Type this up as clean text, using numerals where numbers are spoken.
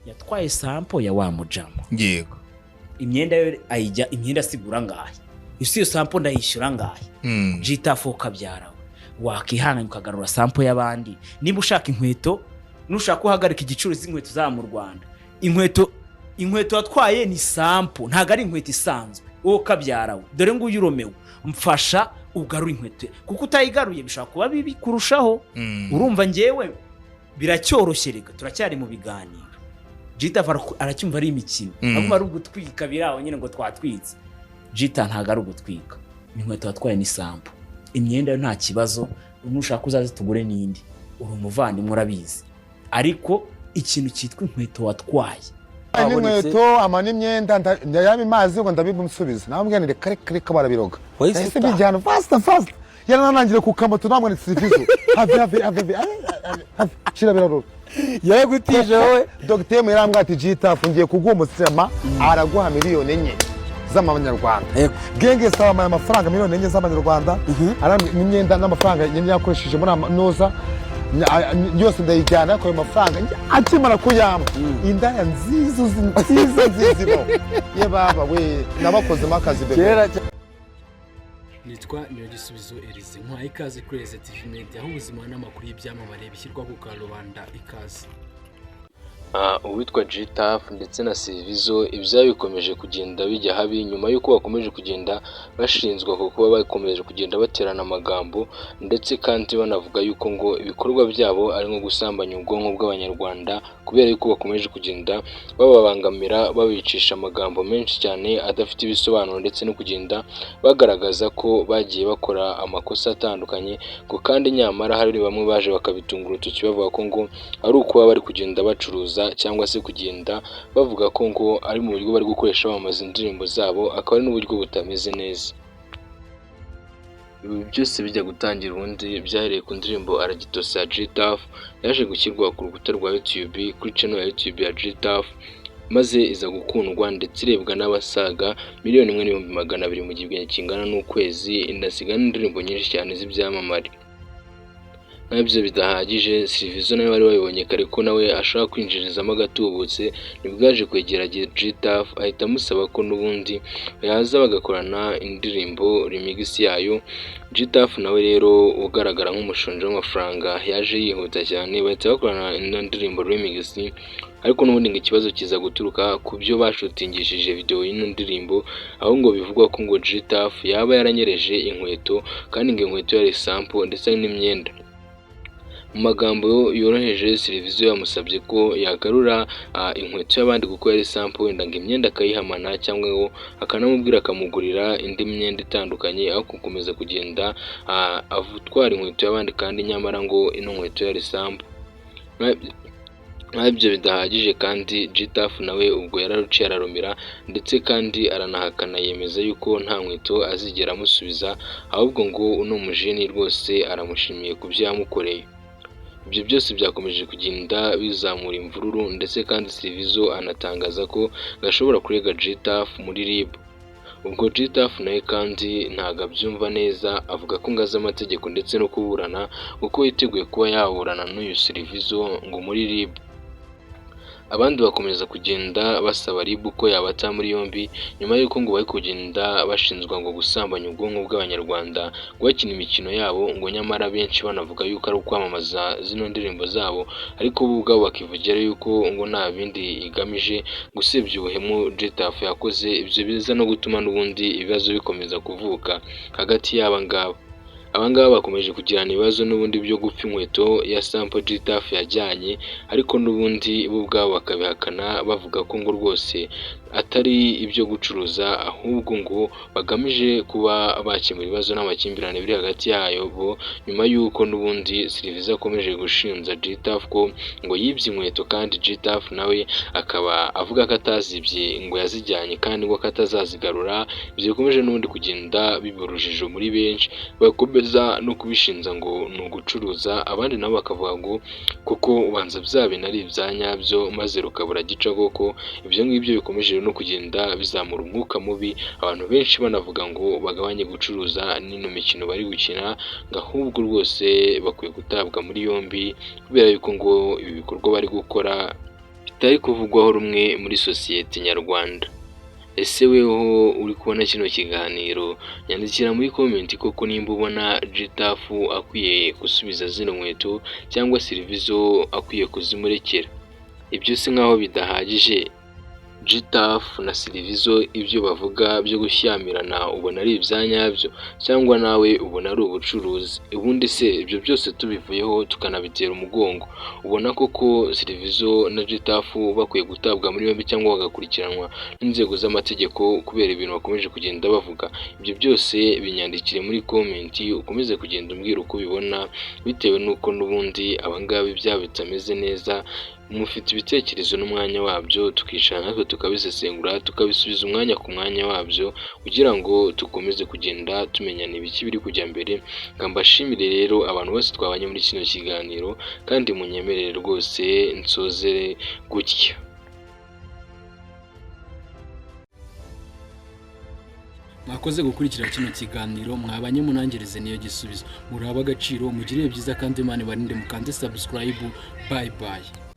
yatwaye sample ya wa mujama. Yego. Imyenda yo ayijya imyenda sigura ngahe. Isi yo sample ndayishyura ngahe. G-Tough kabyarawe. Wakihanganya ukagarura sample y'abandi. Niba ushaka inkweto, nushaka uhagarika igicuruzi inkweto za mu Rwanda. Inkweto watwaye ni sample, ntago ari inkweto isanzwe. Wowe kabyarawe. Dore ngo uyiromewe. Mfasha ugarura inkweto. Kuko utayigaruye bishaka kuba bibi kurushaho. Urumva ngewe biracyoroshye rega turacyari mu biganiro. G-Tough aracyumva ari imikino. Aguma ari ugutwika biraho nyine ngo twatwitse. G-Tough ntago ari ugutwika. Inkweto watwaye ni sample. Imyenda yo nta kibazo, nushaka uzaze tugure n'indi. Uri umuvandimwe urabizi. Ariko ikintu cyitwa inkweto watwaye. Inkweto amana imyenda ndayabe mazi ngo ndabimusubiza. Nambwe ni kare barabiroga. Ese bijyana fast. Yarananangire ku kamoto namwe ni service. Have. Shira biraro. Yagutije wowe. Dr. Mirambwa ati G-Tough ngiye kuguha umusema araguha miliyoni 4 z'amanyarwanda. Genge saba amafaranga miliyoni 4 z'amanyarwanda. N'imyenda n'amafaranga nyine yakoresheje muri noza yose ndayijyana ko amafaranga akimara kuyamba indaya nzizo ye baba we nabakoze makazi bebe. Nitwa Nyogisubizo Elise nkwa ikaze kuri TV Media aho ubuzima n'amakuru y'ibyamamare bishyirwa ku karubanda ikaze. Uwitwa G-Tough ndetse na Silvizo ibya bikomeje kugenda bijya habi nyuma yuko bakomeje kugenda bashinzwa kuko bakomeje kugenda baterana amagambo ndetse kandi banavuga yuko ngo ibikorwa byabo ari nko gusambanya ubwonko bw'abanyarwanda kubera yuko bakomeje kugenda bababangamira babicisha amagambo menshi cyane adafite ibisobanuro ndetse no kugenda bagaragaza ko bagiye bakora amakosa atandukanye ko kandi nyamara hari bamwe baje bakabitungura urutoki bavuga ko ngo ari uko bari kugenda bacuruza cyangwa se kugenda bavuga ko ngo ari mu buryo bari gukoresha bamaze indirimbo zabo akaba ari n'uburyo butameze neza. Ibi byose bijya gutangira ubundi byahereye ku ndirimbo Aragitose ya G-Tough yaje gushyirwa ku rukuta rwa YouTube kuri channel ya YouTube ya G-Tough maze iza gukundwa ndetse irebwa n'abasaga 1,200,000 mu gihe kingana n'ukwezi inasiga n'indirimbo nyinshi cyane z'ibyamamare. Nabyo bidahagije Silvizo nawe wari wabibonye kare ko nawe ashaka kwinjirizamo agatubutse nibwaje kwegera G-Tough ahita amusaba ko n'ubundi yaza bagakorana indirimbo remix yayo. G-Tough nawe rero ugaragara nk'umushonje w'amafaranga yaje yihuta cyane bahita bakorana indirimbo remix ariko n'ubundi ngo ikibazo kiza guturuka ku byo bashutingishije video y'ino ndirimbo aho ngo bivugwa ko ngo G-Tough yaba yaranyereje inkweto kandi ngo inkweto yari sample ndetse n'imyenda. Mu magambo yoroheje Silvizo yamusabye ko yagarura inkweto y'abandi kuko yari sample wenda ngo imyenda akayihamana cyangwa ngo akanamubwira akamugurira indi myenda itandukanye aho gukomeza kugenda avutwara inkweto y'abandi kandi nyamara ngo ino nkweto yari sample. Ibyo bidahagije kandi G-Tough nawe ubwo yararuciye ararumira ndetse kandi aranahakana yemeza yuko nta nkweto azigera amusubiza ahubwo ngo uno mujeni rwose aramushimiye ku byo yamukoreye. Ibyo byose byakomeje kugenda bizamura imvururu ndetse kandi Silvizo anatangaza ko gashobora kurega G-Tough muri RIB. Ubwo G-Tough nawe kandi ntago abyumva neza avuga ko ngaza amategeko ndetse no kuburana kuko yiteguye kuba yaburana n'uyu Silvizo ngo muri RIB. Abandi bakomeza kugenda basaba RIB ko yabata muri yombi nyuma yuko ngo bari kugenda bashinzwa ngo gusambanya ubwonko bw'abanyarwanda gwakina imikino yabo ngo nyamara benshi banavuga yuko ari ukwamamaza zino ndirimbo zabo ariko bo ubwabo bakivugira yuko ngo nta bindi igamije gusebya ubuhemu G-Tough yakoze. Ibyo biza no gutuma n'ubundi ibibazo bikomeza kuvuka hagati y'abangaba. Abangaba bakomeje kugirana ibibazo n'ubundi byo gupfa inkweto ya sample G-Tough yajyanye ariko n'ubundi bo ubwabo bakabihakana bavuga ko ngo rwose atari ibyo gucuruza ahubwo ngo bagamije kuba bakemura ibibazo n'amakimbirane biri hagati yayo nyuma yuko n'ubundi Silvizo akomeje gushinja G-Tough ko ngo yibye inkweto kandi G-Tough nawe akaba avuga ko atazibye ngo yazijyanye kandi ngo atazazigarura. Ibyo bikomeje n'ubundi kugenda biburujijo muri benshi bakomeza no kubishinza ngo ni ugucuruza abandi nabo bakavuga ngo kuko ubanza bya bintu ari ibyanyabyo maze rukabura gica koko. Ibyo ngibyo bikomeje no kugenda bizamura umwuka mubi abantu benshi banavuga ngo bagabanye gucuruza n'ino mikino bari gukina ngo ahubwo rwose bakwiye gutabwa muri yombi kubera yuko ngo ibi bikorwa bari gukora zitari kuvugwaho rumwe muri sosiyete nyarwanda. Ese weho uri kubona kino kiganiro, nyandikira muri comment koko nimba ubona GTAF akwiye gusubiza zino nkweto cyangwa Silvizo akwiye kuzimurekera. Ibyo si nkaho bidahagije, GTAF na Silvizo ibyo bavuga byo gushyamirana ubona ari ibyanyabyo cyangwa nawe ubona ari ubucuruzi? Ubundi se ibyo byose tubivuyeho tukanabitera umugongo, ubona koko Silvizo na GTAF bakwiye gutabwa muri yombi cyangwa bagakurikiranwa n'inzego z'amategeko kubera ibintu bakomeje kugenda bavuga? Ibyo byose binyandikire muri comment, ukomeze kugenda umbwira uko ubibona, bitewe n'uko n'ubundi abangaba ibyabo bitameze neza. Mufite ibitekerezo n'umwanya wabyo, tukicara natwe tukabisesengura, tukabisubiza umwanya ku mwanya wabyo, kugira ngo dukomeze kugenda tumenyana ibiki biri kujya mbere. Mbashimire rero abantu bose twabanye muri kino kiganiro, kandi munyemerere rwose nsozere gutya. mwakoze gukurikira kino kiganiro, mwabanye munangereze niyo gisubizo. Muraba agaciro, mugirire byiza kandi Imana ibarinde, mukande subscribe. Bye bye.